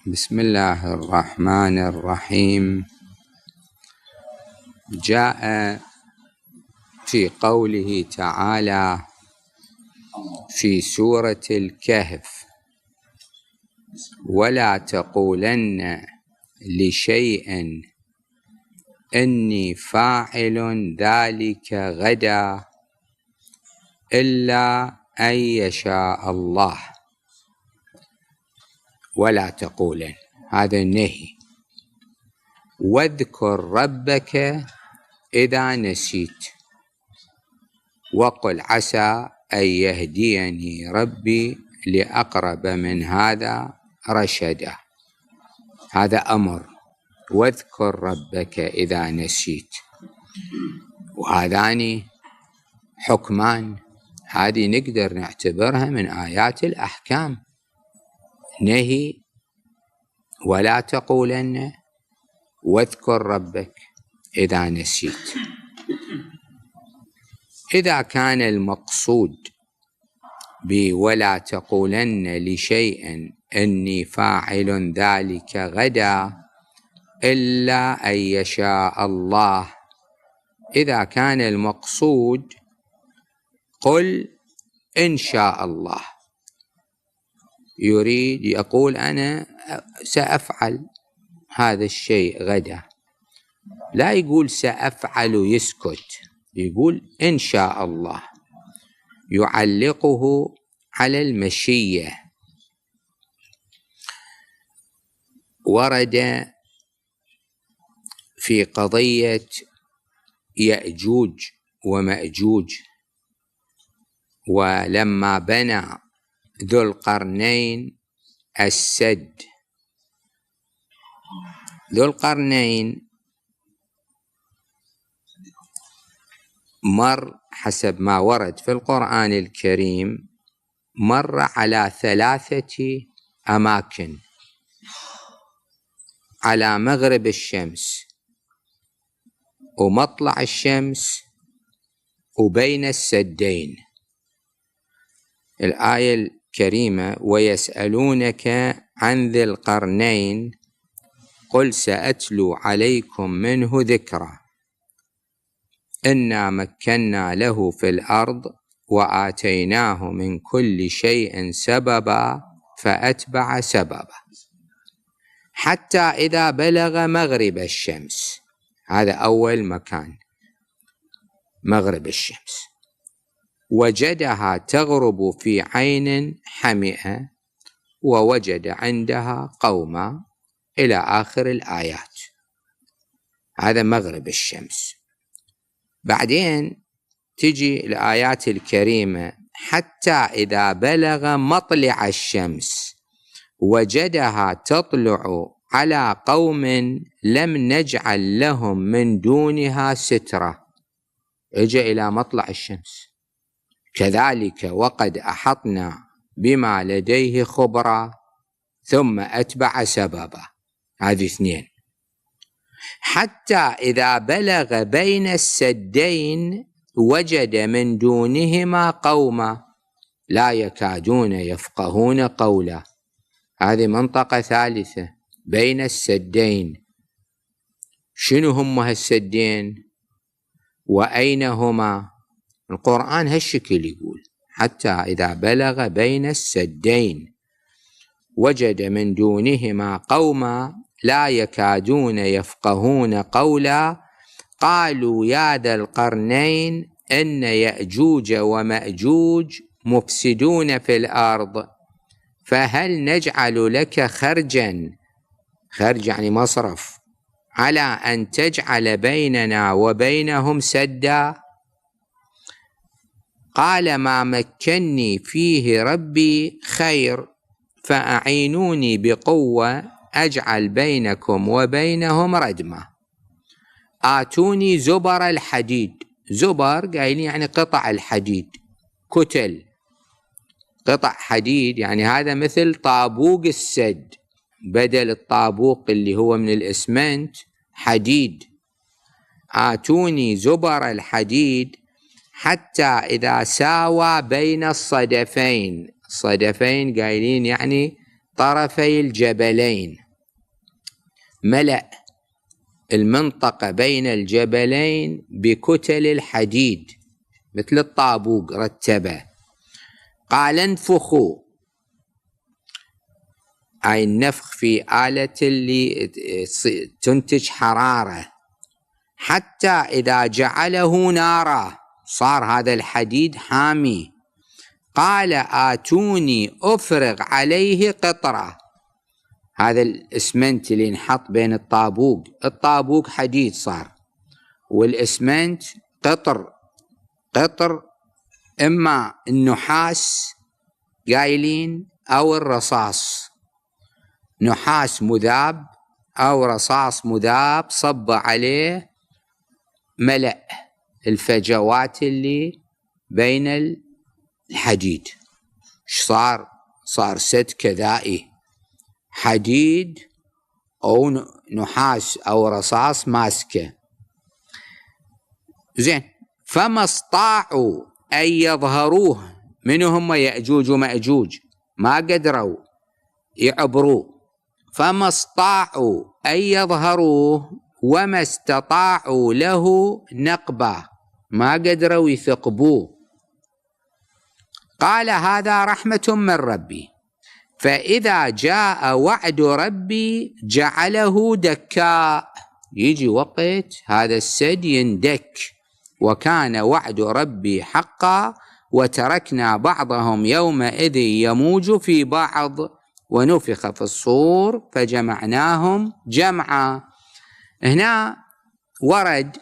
بسم الله الرحمن الرحيم. جاء في قوله تعالى في سورة الكهف: ولا تقولن لشيء إني فاعل ذلك غدا إلا أن يشاء الله. ولا تقولن، هذا النهي. واذكر ربك إذا نسيت وقل عسى أن يهديني ربي لأقرب من هذا رشدا. هذا أمر، واذكر ربك إذا نسيت. وهذان حكمان، هذه نقدر نعتبرها من آيات الأحكام. نهي ولا تقولن، واذكر ربك إذا نسيت. إذا كان المقصود بولا تقولن لشيء إني فاعل ذلك غدا إلا أن يشاء الله، إذا كان المقصود قل إن شاء الله، يريد يقول أنا سأفعل هذا الشيء غدا، لا يقول سأفعل يسكت، يقول إن شاء الله، يعلقه على المشيئة. ورد في قضية يأجوج ومأجوج، ولما بنى ذو القرنين السد، ذو القرنين مر حسب ما ورد في القرآن الكريم، مر على 3 أماكن: على مغرب الشمس ومطلع الشمس وبين السدين. الآية الكريمة: ويسألونك عن ذي القرنين قل سأتلو عليكم منه ذكرا إنا مكنا له في الأرض وآتيناه من كل شيء سببا فأتبع سببا حتى إذا بلغ مغرب الشمس. هذا أول مكان، مغرب الشمس. وجدها تغرب في عين حمئة ووجد عندها قوما، إلى آخر الآيات. هذا مغرب الشمس. بعدين تجي الآيات الكريمة: حتى إذا بلغ مطلع الشمس وجدها تطلع على قوم لم نجعل لهم من دونها سترة. اجى إلى مطلع الشمس. كذلك وقد أحطنا بما لديه خبرا ثم أتبع سببا. هذه 2. حتى إذا بلغ بين السدين وجد من دونهما قوما لا يكادون يفقهون قولا. هذه منطقة 3 بين السدين. شنو هم هالسدين وأين هما؟ القرآن هالشكل يقول: حتى إذا بلغ بين السدين وجد من دونهما قوما لا يكادون يفقهون قولا قالوا يا ذا القرنين إن يأجوج ومأجوج مفسدون في الأرض فهل نجعل لك خرجا، خرج يعني مصرف، على أن تجعل بيننا وبينهم سدا؟ قال ما مكني فيه ربي خير فأعينوني بقوة أجعل بينكم وبينهم ردما. آتوني زبر الحديد. زبر قايلين يعني قطع الحديد، كتل، قطع حديد، يعني هذا مثل طابوق السد، بدل الطابوق اللي هو من الإسمنت حديد. آتوني زبر الحديد حتى إذا ساوى بين الصدفين. الصدفين قايلين يعني طرفي الجبلين، ملأ المنطقة بين الجبلين بكتل الحديد مثل الطابوق رتبه. قال انفخوا، أي النفخ في آلة اللي تنتج حرارة، حتى إذا جعله نارا صار هذا الحديد حامي. قال آتوني أفرغ عليه قطرة، هذا الإسمنت اللي ينحط بين الطابوق حديد صار، والإسمنت قطر إما النحاس قايلين أو الرصاص، نحاس مذاب أو رصاص مذاب، صب عليه ملأ الفجوات اللي بين الحديد. صار سد كذائي، حديد أو نحاس أو رصاص ماسكه. زين، فما استطاعوا أن يظهروه، من هم يأجوج ومأجوج، ما قدروا يعبروا، فما استطاعوا أن يظهروه وما استطاعوا له نقبا، ما قدروا يثقبوه. قال هذا رحمة من ربي، فإذا جاء وعد ربي جعله دكاء، يجي وقت هذا السد يندك، وكان وعد ربي حقا، وتركنا بعضهم يومئذ يموج في بعض، ونفخ في الصور فجمعناهم جمعا. هنا ورد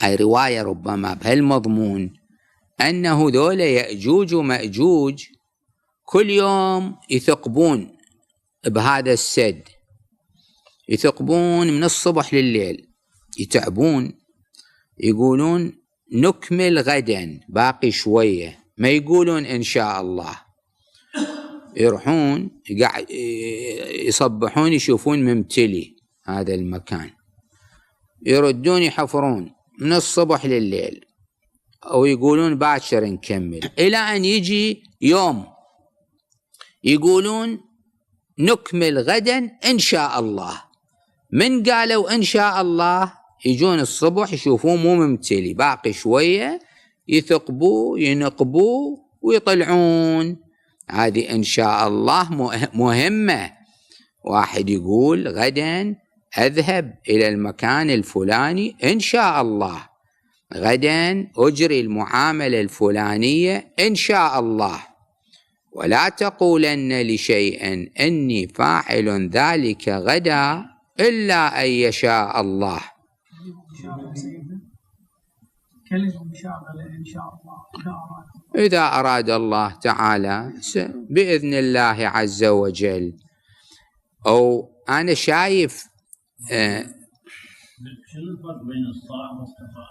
أي رواية ربما بهالمضمون أنه ذولا يأجوج ومأجوج كل يوم يثقبون بهذا السد، يثقبون من الصبح لليل، يتعبون، يقولون نكمل غدا، باقي شوية، ما يقولون إن شاء الله. يروحون يصبحون يشوفون ممتلي هذا المكان، يردون يحفرون من الصبح لليل، أو يقولون باكر نكمل، إلى أن يجي يوم يقولون نكمل غدا إن شاء الله. من قالوا إن شاء الله يجون الصبح يشوفون مو ممتلي، باقي شوية، يثقبوا ينقبوا ويطلعون. هذه إن شاء الله مهمة. واحد يقول غدا أذهب إلى المكان الفلاني إن شاء الله، غدا أجري المعاملة الفلانية إن شاء الله، ولا تقولن لشيء إني فاعل ذلك غدا إلا أن يشاء الله. إذا أراد الله تعالى بإذن الله عز وجل. أو أنا شايف شنو الفرق بين استطاع واستطاع؟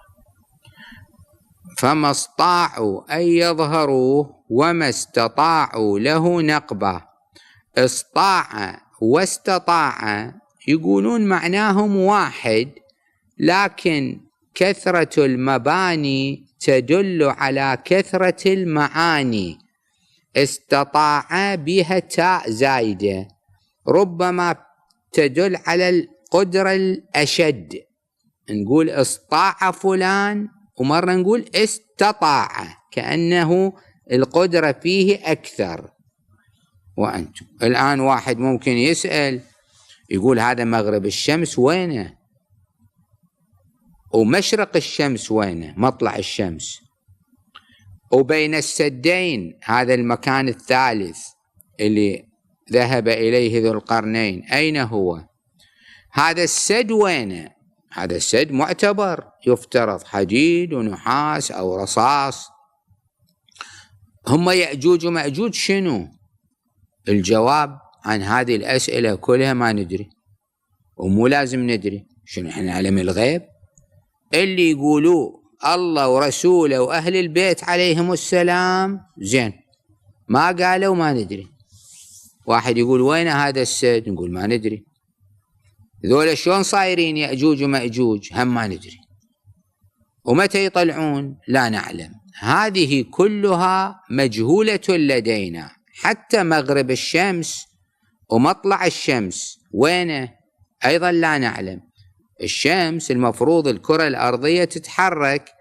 فما استطاعوا أن يظهروه وما استطاعوا له نقبة. استطاع واستطاع يقولون معناهم واحد، لكن كثرة المباني تدل على كثرة المعاني. استطاع بها تاء زايدة، ربما تدل على القدرة الأشد، نقول استطاع فلان، ومرة نقول استطاع، كأنه القدرة فيه أكثر. وأنتم الآن واحد ممكن يسأل يقول هذا مغرب الشمس وينه؟ ومشرق الشمس وينه؟ مطلع الشمس. وبين السدين هذا المكان الثالث اللي ذهب إليه ذو القرنين أين هو؟ هذا السد وينه؟ هذا السد معتبر، يفترض حديد ونحاس أو رصاص. هم يأجوج ومأجوج شنو؟ الجواب عن هذه الأسئلة كلها ما ندري، ومو لازم ندري. شنو احنا نعلم الغيب؟ اللي يقولوا الله ورسوله وأهل البيت عليهم السلام زين، ما قالوا ما ندري. واحد يقول وين هذا السد؟ نقول ما ندري. ذولا شلون صايرين يأجوج ومأجوج؟ هم ما ندري. ومتى يطلعون؟ لا نعلم. هذه كلها مجهولة لدينا، حتى مغرب الشمس ومطلع الشمس وينه أيضا لا نعلم. الشمس المفروض الكرة الأرضية تتحرك،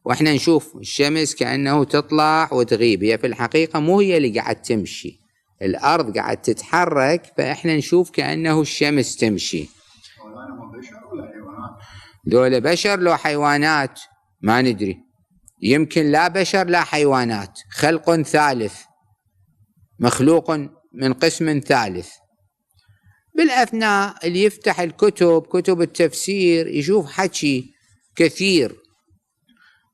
وإحنا نشوف الشمس كأنه تطلع وتغيب، هي في الحقيقة مو هي اللي قاعد تمشي، الأرض قاعد تتحرك، فإحنا نشوف كأنه الشمس تمشي. دول بشر لو حيوانات ما ندري، يمكن لا بشر لا حيوانات، خلق ثالث، مخلوق من قسم ثالث. بالأثناء اللي يفتح الكتب، كتب التفسير، يشوف حكي كثير.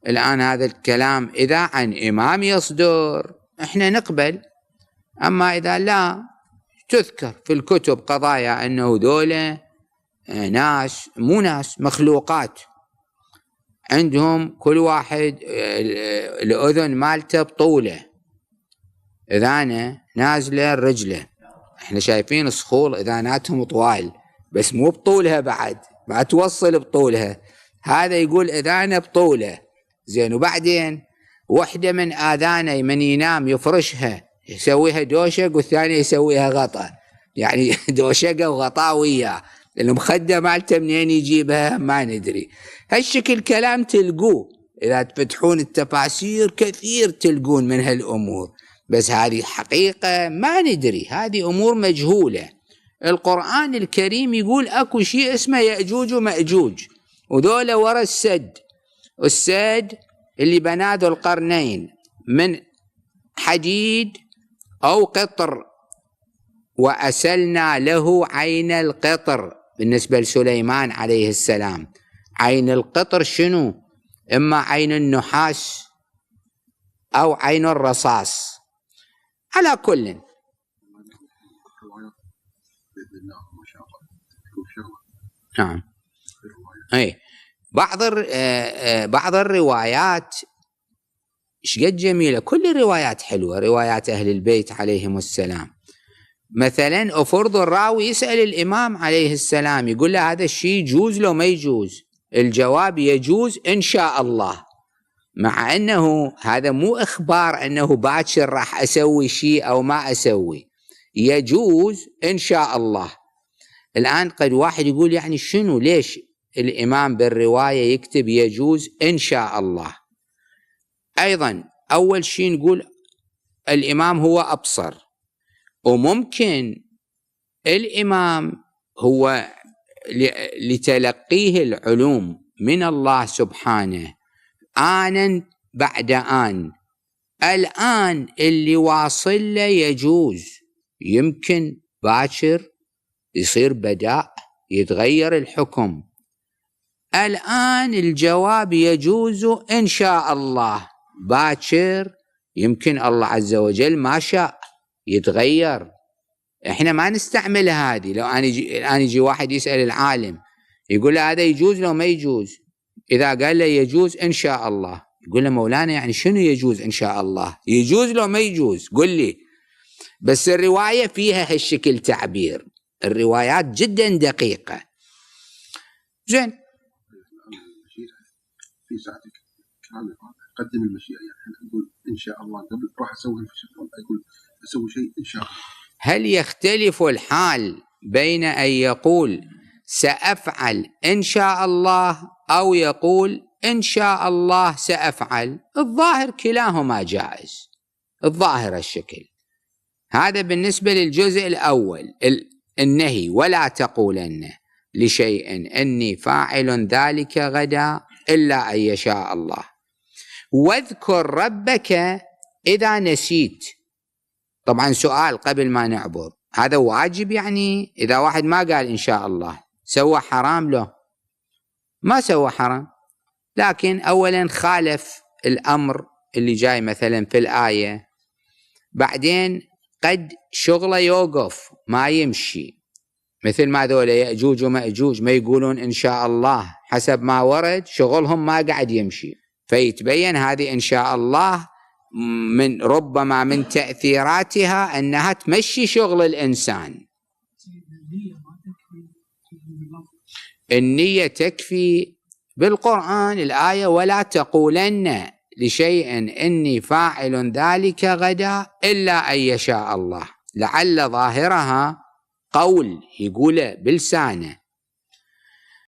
الآن هذا الكلام إذا عن إمام يصدر إحنا نقبل، أما إذا لا تذكر في الكتب قضايا أنه دولة ناس، مو ناس، مخلوقات، عندهم كل واحد الأذن مالته بطولة، إذانه نازلة الرجلة، إحنا شايفين الصخور إذاناتهم طوال بس مو بطولها، بعد ما توصل بطولها، هذا يقول إذانه بطولة زين. وبعدين وحدة من آذانه من ينام يفرشها يسويها دوشق، والثانية يسويها غطا، يعني دوشقة وغطاء وياه، المخدة مالته منين يجيبها ما ندري. هالشكل كلام تلقوه إذا تفتحون التفاسير كثير تلقون من هالأمور، بس هذه حقيقة ما ندري، هذه أمور مجهولة. القرآن الكريم يقول أكو شيء اسمه يأجوج ومأجوج، وذولا ورا السد، والسد اللي بناه ذو القرنين من حديد أو قطر، وأسلنا له عين القطر. بالنسبة لسليمان عليه السلام عين القطر شنو؟ إما عين النحاس أو عين الرصاص. على كل نعم. أي بعض الروايات شقد جميلة، كل الروايات حلوة، روايات أهل البيت عليهم السلام. مثلا أفرض الراوي يسأل الإمام عليه السلام يقول له هذا الشيء يجوز لو ما يجوز؟ الجواب يجوز إن شاء الله، مع أنه هذا مو إخبار أنه باكر راح أسوي شيء أو ما أسوي، يجوز إن شاء الله. الآن قد واحد يقول يعني شنو، ليش الإمام بالرواية يكتب يجوز إن شاء الله؟ أيضا أول شيء نقول الإمام هو أبصر، وممكن الإمام هو لتلقيه العلوم من الله سبحانه آنا بعد آن، الآن اللي واصل له يجوز، يمكن باكر يصير بداء يتغير الحكم. الآن الجواب يجوز إن شاء الله، باكر يمكن الله عز وجل ما شاء يتغير، احنا ما نستعمل هذه. لو الآن يجي واحد يسأل العالم يقول له هذا يجوز لو ما يجوز؟ إذا قال له يجوز إن شاء الله، يقول له مولانا يعني شنو يجوز إن شاء الله؟ يجوز لو ما يجوز؟ قل لي. بس الرواية فيها هالشكل تعبير، الروايات جدا دقيقة. زين في ساعتك قدم المشيئة، يعني نقول إن شاء الله قبل راح أسوي في شغل، أقول أسوي شيء إن شاء الله. هل يختلف الحال بين أن يقول سأفعل إن شاء الله أو يقول إن شاء الله سأفعل؟ الظاهر كلاهما جائز، الظاهر الشكل. هذا بالنسبة للجزء الأول النهي، ولا تقولن لشيء إني فاعل ذلك غدا إلا أن يشاء الله، واذكر ربك إذا نسيت. طبعا سؤال قبل ما نعبر، هذا واجب؟ يعني إذا واحد ما قال إن شاء الله سوى حرام له؟ ما سوى حرام، لكن أولا خالف الأمر اللي جاي مثلا في الآية، بعدين قد شغله يوقف ما يمشي، مثل ما ذولا يأجوج ومأجوج ما يقولون إن شاء الله، حسب ما ورد شغلهم ما قاعد يمشي، فيتبين هذه إن شاء الله من ربما من تأثيراتها أنها تمشي شغل الإنسان. النية تكفي بالقرآن الآية ولا تقولن لشيء إني فاعل ذلك غدا إلا أن يشاء الله. لعل ظاهرها قول يقوله بلسانه